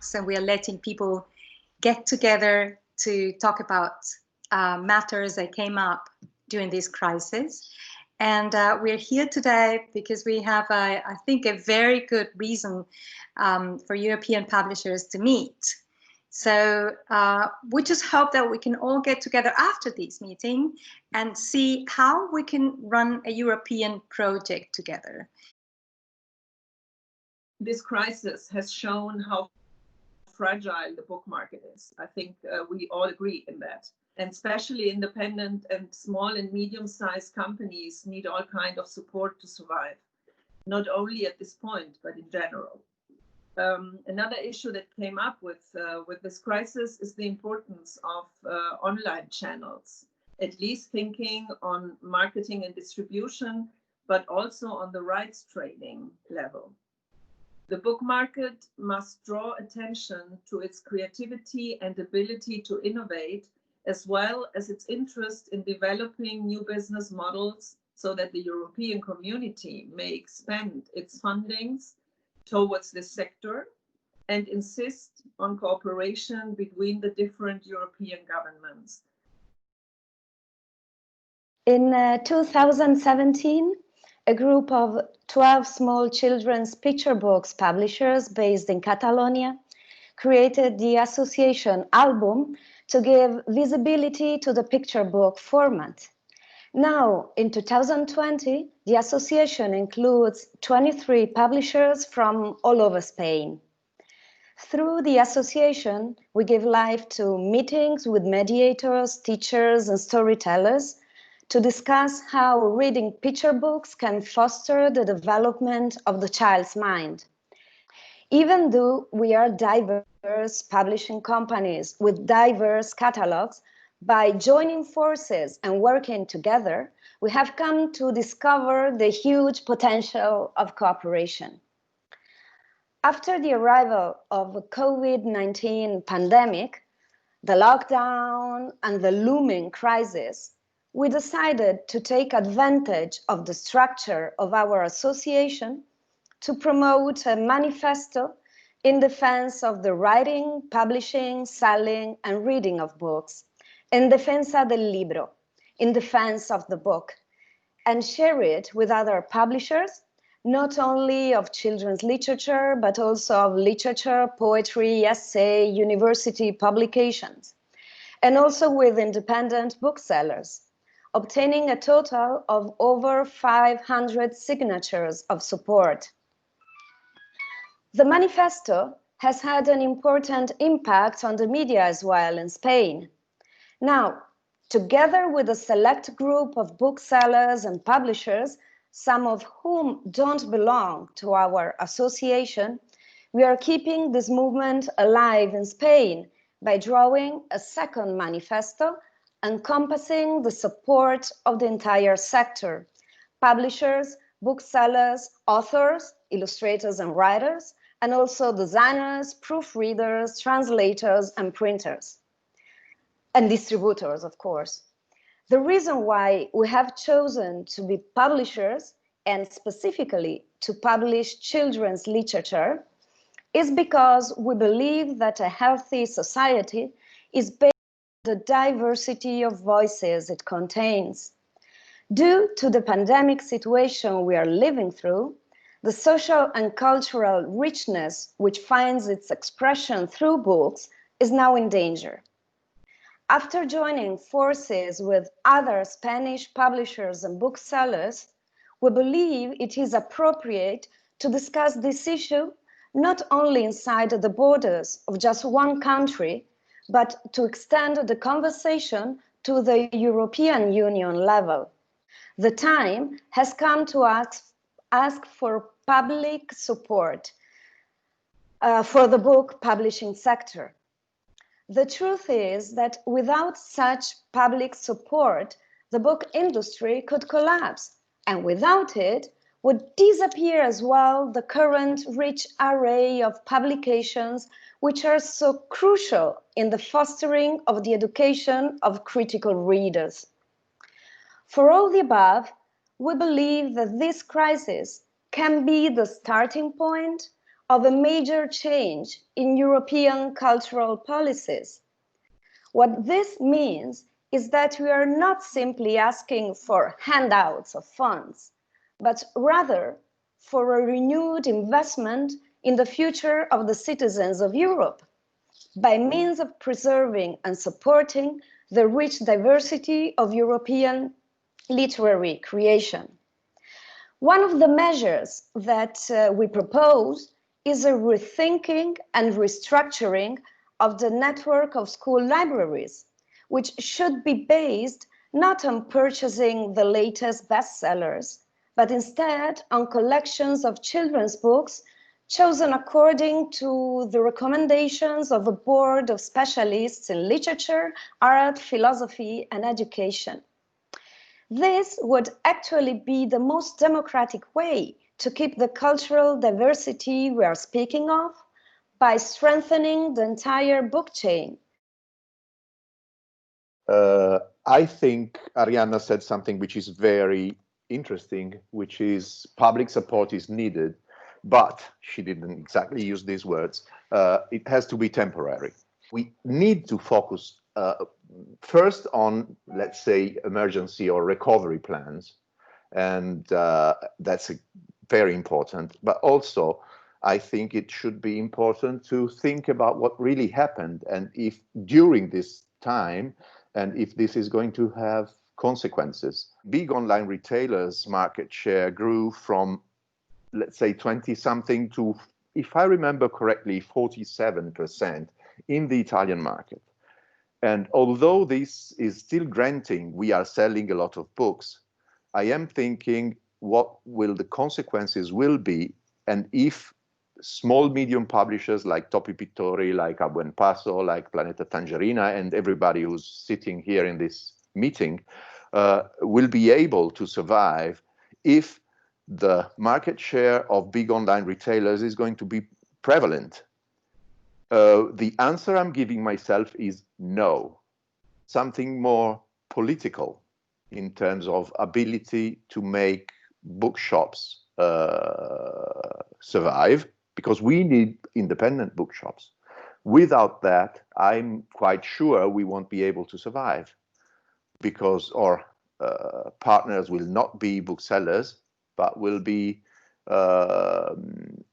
talks, and we are letting people get together to talk about matters that came up during this crisis. And we're here today because we have, I think, a very good reason for European publishers to meet. So we just hope that we can all get together after this meeting and see how we can run a European project together. This crisis has shown how fragile the book market is. I think we all agree in that. And especially independent and small and medium-sized companies need all kinds of support to survive, not only at this point, but in general. Another issue that came up with this crisis is the importance of online channels, at least thinking on marketing and distribution, but also on the rights trading level. The book market must draw attention to its creativity and ability to innovate, as well as its interest in developing new business models so that the European community may expand its fundings towards this sector and insist on cooperation between the different European governments. In 2017, a group of 12 small children's picture books publishers based in Catalonia created the association Album to give visibility to the picture book format. Now, in 2020, the association includes 23 publishers from all over Spain. Through the association, we give life to meetings with mediators, teachers, and storytellers to discuss how reading picture books can foster the development of the child's mind. Even though we are diverse publishing companies with diverse catalogs, by joining forces and working together, we have come to discover the huge potential of cooperation. After the arrival of the COVID-19 pandemic, the lockdown and the looming crisis, we decided to take advantage of the structure of our association to promote a manifesto in defense of the writing, publishing, selling, and reading of books, en defensa del libro, in defense of the book, and share it with other publishers, not only of children's literature, but also of literature, poetry, essay, university publications, and also with independent booksellers, obtaining a total of over 500 signatures of support. The manifesto has had an important impact on the media as well in Spain. Now, together with a select group of booksellers and publishers, some of whom don't belong to our association, we are keeping this movement alive in Spain by drawing a second manifesto encompassing the support of the entire sector: publishers, booksellers, authors, illustrators and writers, and also designers, proofreaders, translators, and printers. And distributors, of course. The reason why we have chosen to be publishers and specifically to publish children's literature is because we believe that a healthy society is based on the diversity of voices it contains. Due to the pandemic situation we are living through, the social and cultural richness which finds its expression through books is now in danger. After joining forces with other Spanish publishers and booksellers, we believe it is appropriate to discuss this issue not only inside the borders of just one country, but to extend the conversation to the European Union level. The time has come to ask for public support for the book publishing sector. The truth is that without such public support, the book industry could collapse, and without it would disappear as well the current rich array of publications which are so crucial in the fostering of the education of critical readers. For all the above, we believe that this crisis can be the starting point of a major change in European cultural policies. What this means is that we are not simply asking for handouts of funds, but rather for a renewed investment in the future of the citizens of Europe by means of preserving and supporting the rich diversity of European literary creation. One of the measures that we propose is a rethinking and restructuring of the network of school libraries, which should be based not on purchasing the latest bestsellers, but instead on collections of children's books chosen according to the recommendations of a board of specialists in literature, art, philosophy, and education. This would actually be the most democratic way to keep the cultural diversity we are speaking of by strengthening the entire book chain. I think Arianna said something which is very interesting, which is public support is needed, but she didn't exactly use these words. It has to be temporary. We need to focus first on, let's say, emergency or recovery plans, and that's very important. But also, I think it should be important to think about what really happened, and if during this time, and if this is going to have consequences. Big online retailers' market share grew from, let's say, 20-something to, if I remember correctly, 47% in the Italian market. And although this is still granting, we are selling a lot of books, I am thinking what will the consequences will be, and if small, medium publishers like Topi Pittori, like A Buen Paso, like Planeta Tangerina, and everybody who's sitting here in this meeting will be able to survive if the market share of big online retailers is going to be prevalent. The answer I'm giving myself is no. Something more political in terms of ability to make bookshops survive, because we need independent bookshops. Without that, I'm quite sure we won't be able to survive, because our partners will not be booksellers, but will be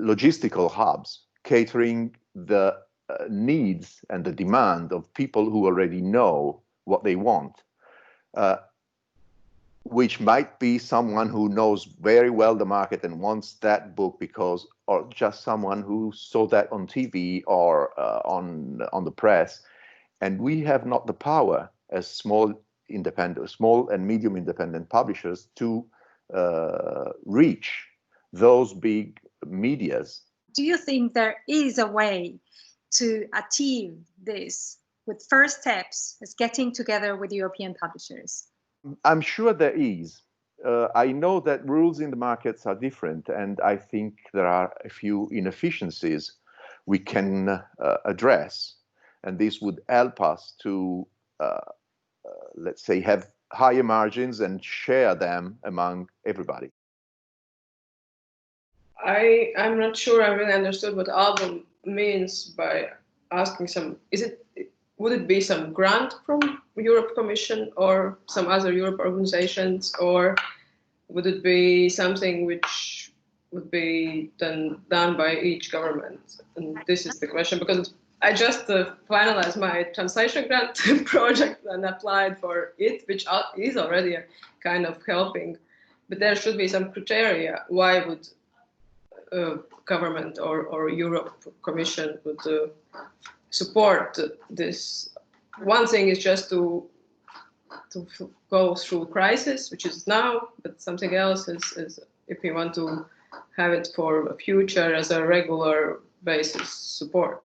logistical hubs catering the needs and the demand of people who already know what they want, which might be someone who knows very well the market and wants that book because, or just someone who saw that on TV or on the press. And we have not the power as small and medium independent publishers to reach those big medias. Do you think there is a way to achieve this with first steps as getting together with European publishers? I'm sure there is. I know that rules in the markets are different, and I think there are a few inefficiencies we can address, and this would help us to, let's say, have higher margins and share them among everybody. I'm not sure I really understood what album means by asking would it be some grant from Europe Commission or some other Europe organizations, or would it be something which would be done by each government? And this is the question, because I just finalized my translation grant project and applied for it, which is already kind of helping, but there should be some criteria. Why would government or Europe Commission would support this? One thing is just to go through crisis, which is now, but something else is if we want to have it for a future as a regular basis support.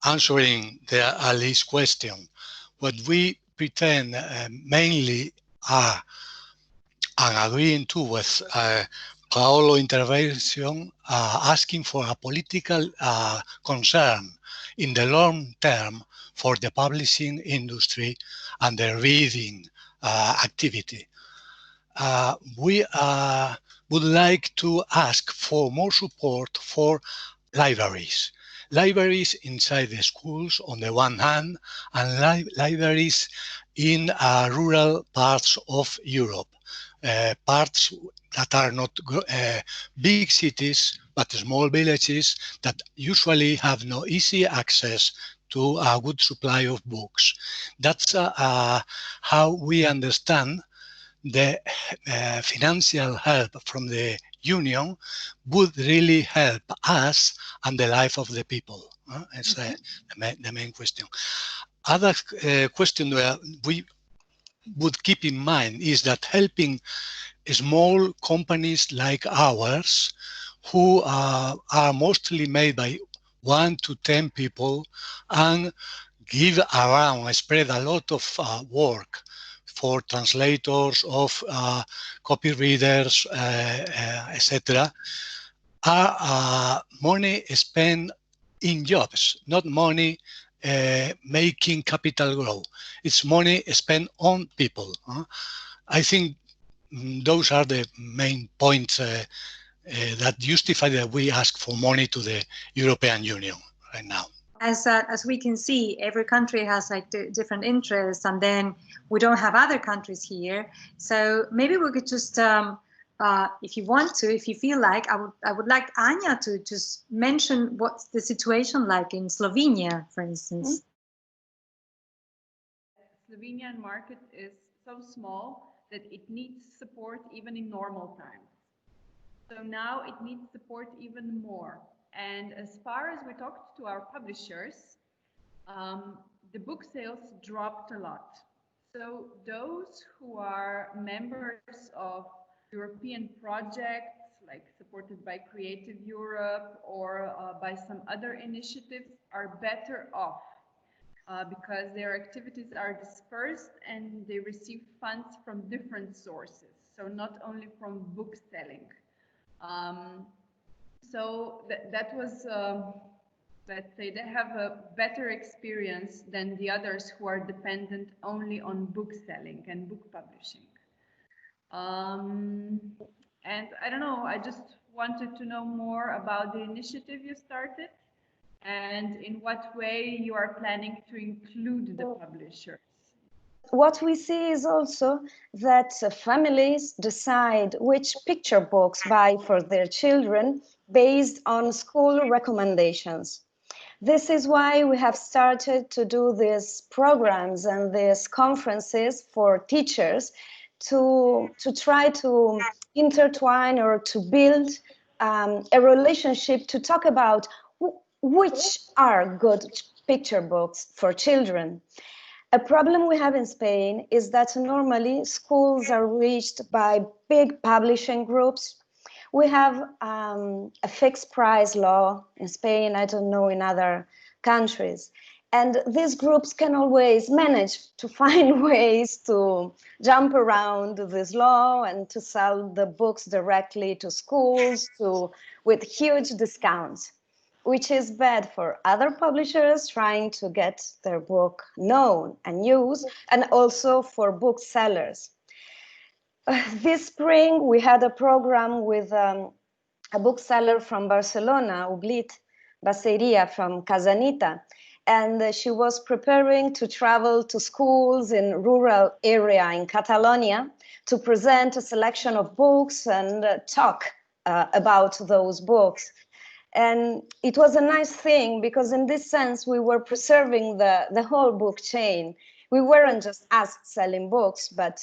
Answering Ali's question, what we pretend mainly are and agreeing to with Paolo intervention, asking for a political concern in the long term for the publishing industry and the reading activity. we would like to ask for more support for libraries. Libraries inside the schools on the one hand, and libraries in rural parts of Europe, parts that are not big cities, but small villages that usually have no easy access to a good supply of books. That's how we understand the financial help from the union would really help us and the life of the people. It's the main question. Other question where we would keep in mind is that helping small companies like ours, who are mostly made by 1 to 10 people and give around, spread a lot of work for translators, of copy readers, etc., are money spent in jobs, not money making capital grow. It's money spent on people. I think those are the main points that justify that we ask for money to the European Union right now. As we can see, every country has like different interests, and then we don't have other countries here. So maybe we could just, if you want to, if you feel like, I would like Anya to just mention what's the situation like in Slovenia, for instance. The Slovenian market is so small that it needs support even in normal times. So now it needs support even more. And as far as we talked to our publishers, the book sales dropped a lot. So those who are members of European projects, like supported by Creative Europe or by some other initiatives, are better off because their activities are dispersed and they receive funds from different sources. So not only from book selling. So that was, let's say, they have a better experience than the others who are dependent only on book selling and book publishing. And I don't know, I just wanted to know more about the initiative you started and in what way you are planning to include the publishers. What we see is also that families decide which picture books buy for their children based on school recommendations. This is why we have started to do these programs and these conferences for teachers to try to intertwine or to build a relationship to talk about which are good picture books for children. A problem we have in Spain is that normally schools are reached by big publishing groups. We have a fixed price law in Spain, I don't know in other countries. And these groups can always manage to find ways to jump around this law and to sell the books directly to schools with huge discounts, which is bad for other publishers trying to get their book known and used, and also for booksellers. This spring, we had a program with a bookseller from Barcelona, Ublit Baseria from Casanita, and she was preparing to travel to schools in rural area in Catalonia to present a selection of books and talk about those books. And it was a nice thing because in this sense, we were preserving the whole book chain. We weren't just us selling books, but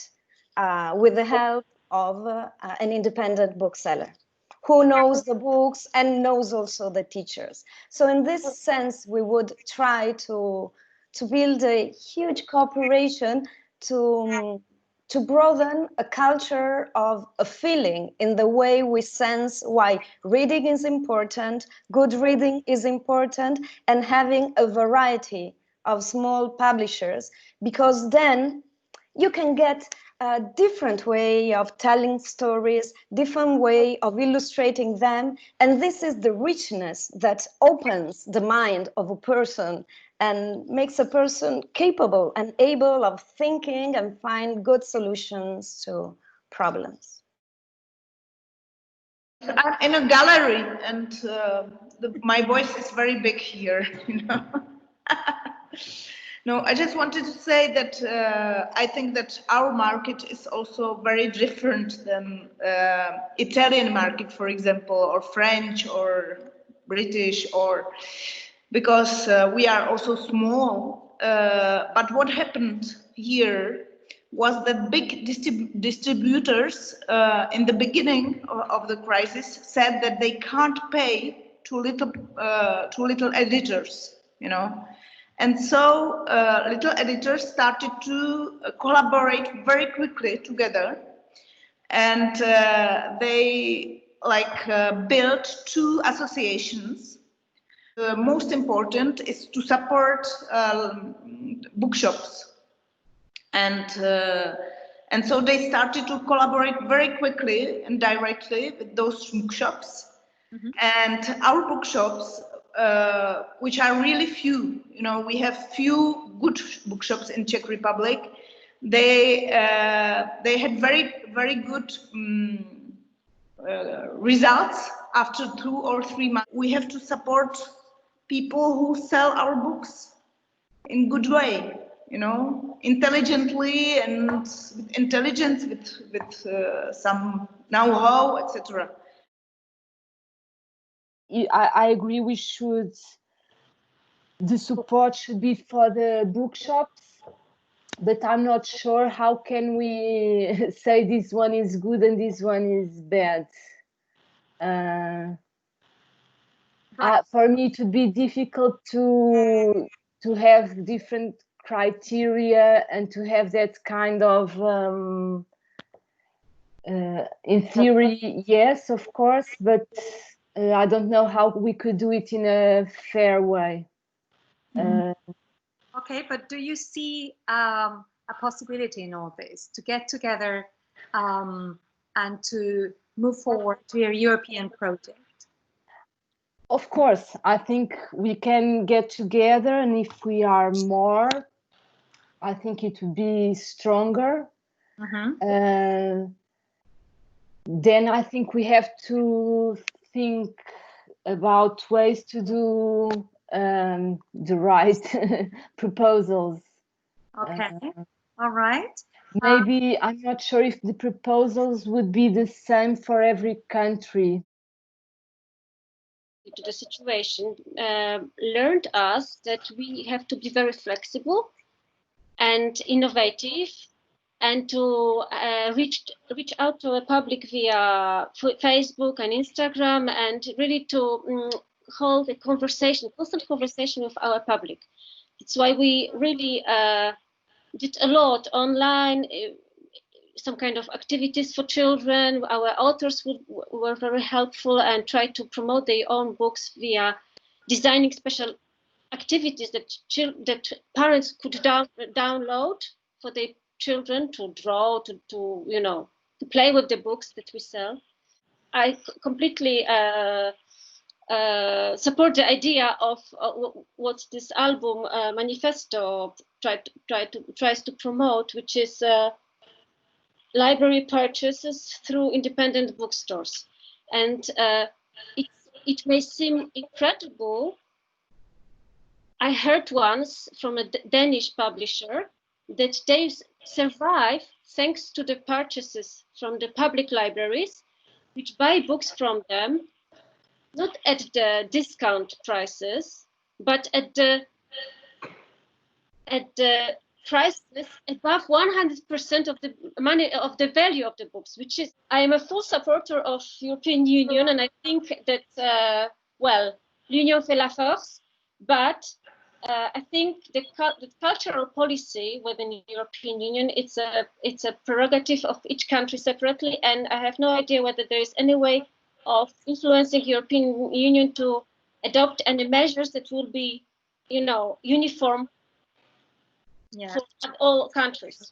with the help of an independent bookseller who knows the books and knows also the teachers. So in this sense, we would try to build a huge cooperation to broaden a culture of a feeling in the way we sense why reading is important, good reading is important, and having a variety of small publishers, because then you can get a different way of telling stories, different way of illustrating them. And this is the richness that opens the mind of a person and makes a person capable and able of thinking and find good solutions to problems. I'm in a gallery, and my voice is very big here, you know. No, I just wanted to say that I think that our market is also very different than Italian market, for example, or French or British, or because we are also small. But what happened here was that big distributors in the beginning of the crisis said that they can't pay too little editors, you know. And so little editors started to collaborate very quickly together, and they built two associations. The most important is to support bookshops, and so they started to collaborate very quickly and directly with those bookshops. Mm-hmm. And our bookshops, which are really few, you know, we have few good bookshops in Czech Republic. They had very good results after 2 or 3 months. We have to support people who sell our books in good way, you know, intelligently and with intelligence, with some know-how, etc. I agree. The support should be for the bookshops, but I'm not sure how can we say this one is good and this one is bad. For me, it would be difficult to have different criteria and to have that kind of in theory, yes, of course, but I don't know how we could do it in a fair way. Okay, but do you see a possibility in all this to get together and to move forward to a European project? Of course, I think we can get together, and if we are more, I think it would be stronger. Mm-hmm. Then I think we have to think about ways to do the right proposals. Okay, all right. Maybe I'm not sure if the proposals would be the same for every country. To the situation learned us that we have to be very flexible and innovative, and to reach out to the public via Facebook and Instagram, and really to hold a constant conversation with our public. It's why we really did a lot online, some kind of activities for children. Our authors were very helpful and tried to promote their own books via designing special activities that parents could download for their children to draw, to play with the books that we sell. I completely support the idea of what this album manifesto tries to promote, which is library purchases through independent bookstores. And it may seem incredible. I heard once from a Danish publisher that they survive thanks to the purchases from the public libraries, which buy books from them, not at the discount prices, but at the prices above 100% of the money of the value of the books, which is, I am a full supporter of European Union, and I think that l'union fait la force, but I think the cultural policy within the European Union, it's a prerogative of each country separately, and I have no idea whether there is any way of influencing European Union to adopt any measures that will be, uniform for all countries.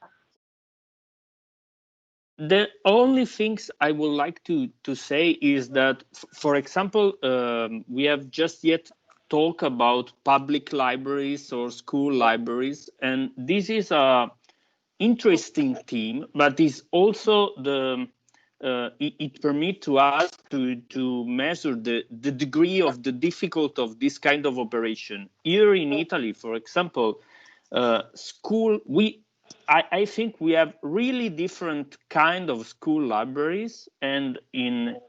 The only things I would like to say is that, for example, we have just yet talked about public libraries or school libraries, and this is a interesting theme, but is also it permits to us to measure the degree of the difficulty of this kind of operation. Here in Italy, for example, I think we have really different kind of school libraries, and in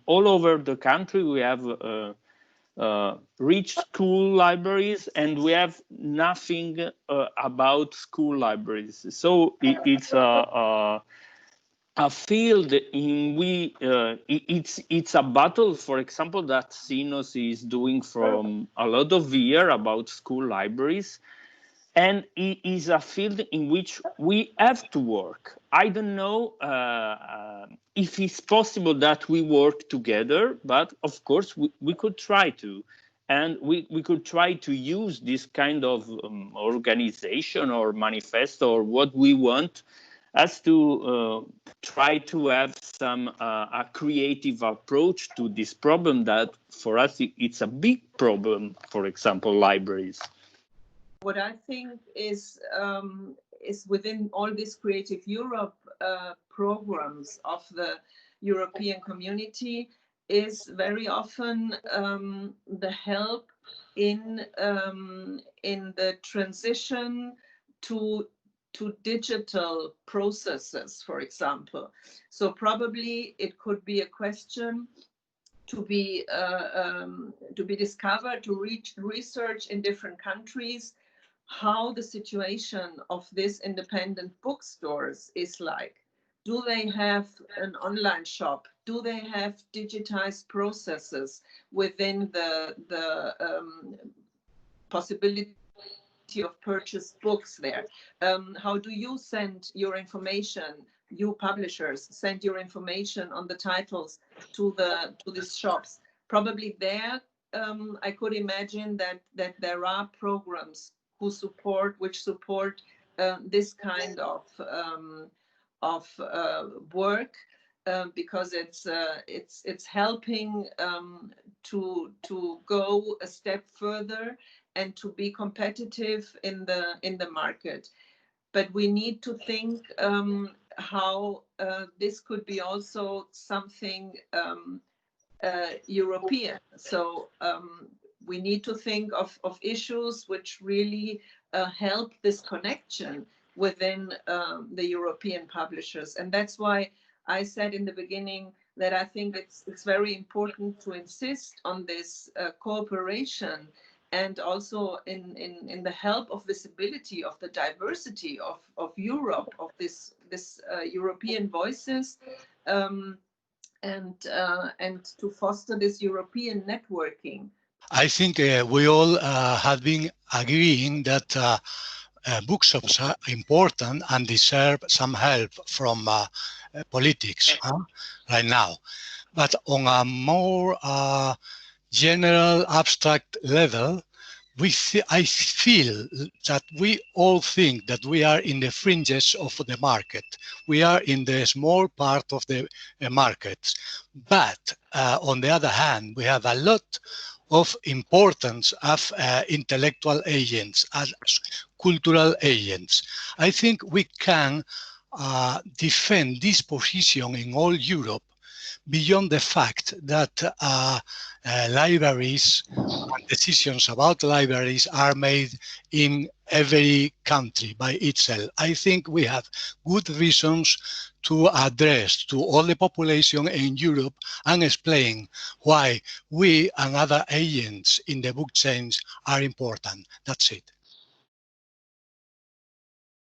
all over the country we have rich school libraries, and we have nothing about school libraries. So it's a field in it's a battle, for example, that Sinos is doing from a lot of years about school libraries, and it is a field in which we have to work. I don't know if it's possible that we work together, but of course we could try to. And we could try to use this kind of organization or manifesto or what we want as to try to have some a creative approach to this problem that for us it's a big problem, for example, libraries. What I think is within all these Creative Europe programs of the European community is very often the help in the transition to digital processes, for example. So probably it could be a question to be discovered, to research in different countries how the situation of these independent bookstores is like. Do they have an online shop? Do they have digitized processes within the possibility of purchased books there? How do you send your information? You publishers send your information on the titles to these shops. Probably there, I could imagine that there are programs which support this kind of work, because it's helping to go a step further and to be competitive in the market. But we need to think how this could be also something European. So we need to think of issues which really help this connection within the European publishers. And that's why I said in the beginning that I think it's very important to insist on this cooperation, and also in the help of visibility of the diversity of Europe, of this European voices, and to foster this European networking. I think we all have been agreeing that bookshops are important and deserve some help from politics right now. But on a more general, abstract level, I feel that we all think that we are in the fringes of the market. We are in the small part of the market. But on the other hand, we have a lot of importance of intellectual agents, as cultural agents. I think we can defend this position in all Europe beyond the fact that libraries and decisions about libraries are made in every country by itself. I think we have good reasons to address to all the population in Europe and explain why we and other agents in the book chains are important. That's it.